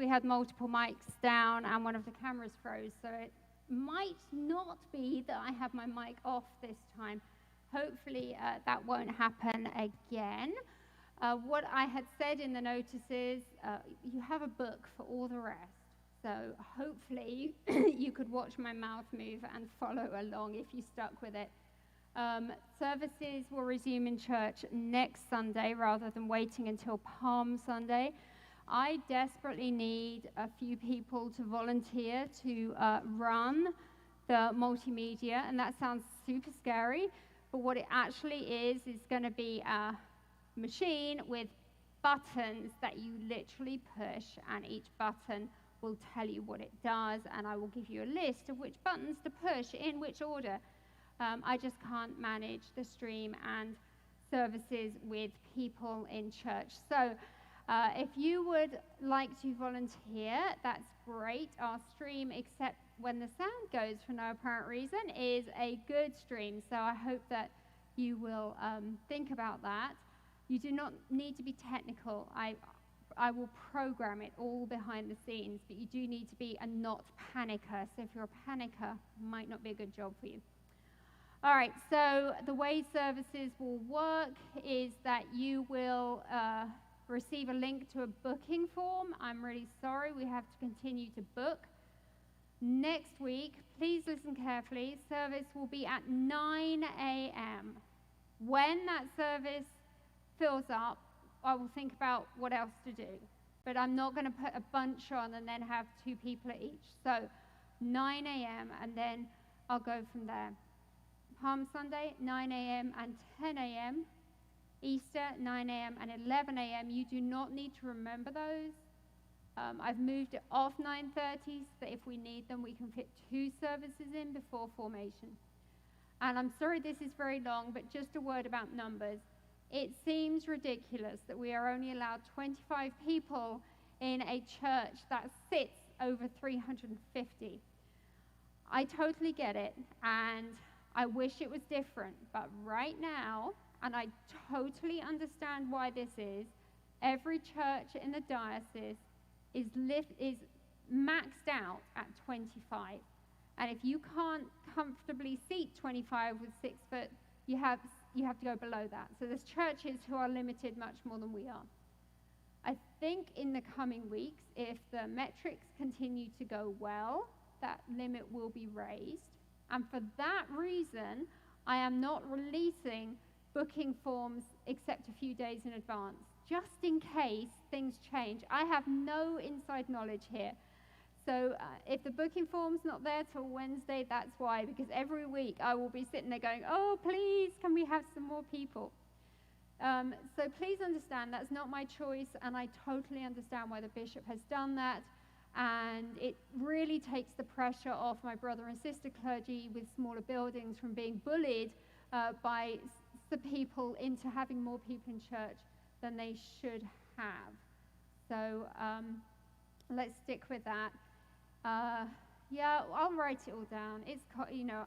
we had multiple mics down and one of the cameras froze, so it might not be that I have my mic off this time. Hopefully that won't happen again. What I had said in the notices, you have a book for all the rest. So hopefully you could watch my mouth move and follow along if you stuck with it. Services will resume in church next Sunday rather than waiting until Palm Sunday. I desperately need a few people to volunteer to run the multimedia, and that sounds super scary, but what it actually is going to be a machine with buttons that you literally push, and each button will tell you what it does, and I will give you a list of which buttons to push in which order. I just can't manage the stream and services with people in church. So if you would like to volunteer, that's great. Our stream, except when the sound goes for no apparent reason, is a good stream. So I hope that you will think about that. You do not need to be technical. I will program it all behind the scenes, but you do need to be a not panicker. So if you're a panicker, it might not be a good job for you. All right, so the way services will work is that you will receive a link to a booking form. I'm really sorry, we have to continue to book. Next week, please listen carefully, service will be at 9 a.m. When that service fills up, I will think about what else to do. But I'm not going to put a bunch on and then have 2 people at each. So 9 a.m. and then I'll go from there. Palm Sunday, 9 a.m. and 10 a.m. Easter, 9 a.m. and 11 a.m. You do not need to remember those. I've moved it off 9:30 so that if we need them, we can fit 2 services in before formation. And I'm sorry this is very long, but just a word about numbers. It seems ridiculous that we are only allowed 25 people in a church that sits over 350. I totally get it, and I wish it was different, but right now, and I totally understand why this is, every church in the diocese is maxed out at 25. And if you can't comfortably seat 25 with 6 foot, you have to go below that. So there's churches who are limited much more than we are. I think in the coming weeks, if the metrics continue to go well, that limit will be raised. And for that reason, I am not releasing booking forms except a few days in advance, just in case things change. I have no inside knowledge here. So if the booking form's not there till Wednesday, that's why, because every week I will be sitting there going, oh, please, can we have some more people? So please understand that's not my choice, and I totally understand why the bishop has done that. And it really takes the pressure off my brother and sister clergy with smaller buildings from being bullied by the people into having more people in church than they should have. So let's stick with that. Yeah, I'll write it all down. It's,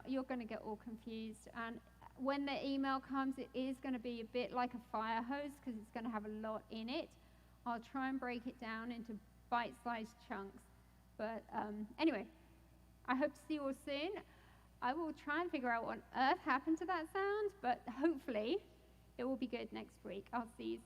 you're going to get all confused. And when the email comes, it is going to be a bit like a fire hose because it's going to have a lot in it. I'll try and break it down into bite-sized chunks. But anyway, I hope to see you all soon. I will try and figure out what on earth happened to that sound, but hopefully it will be good next week. I'll see you soon.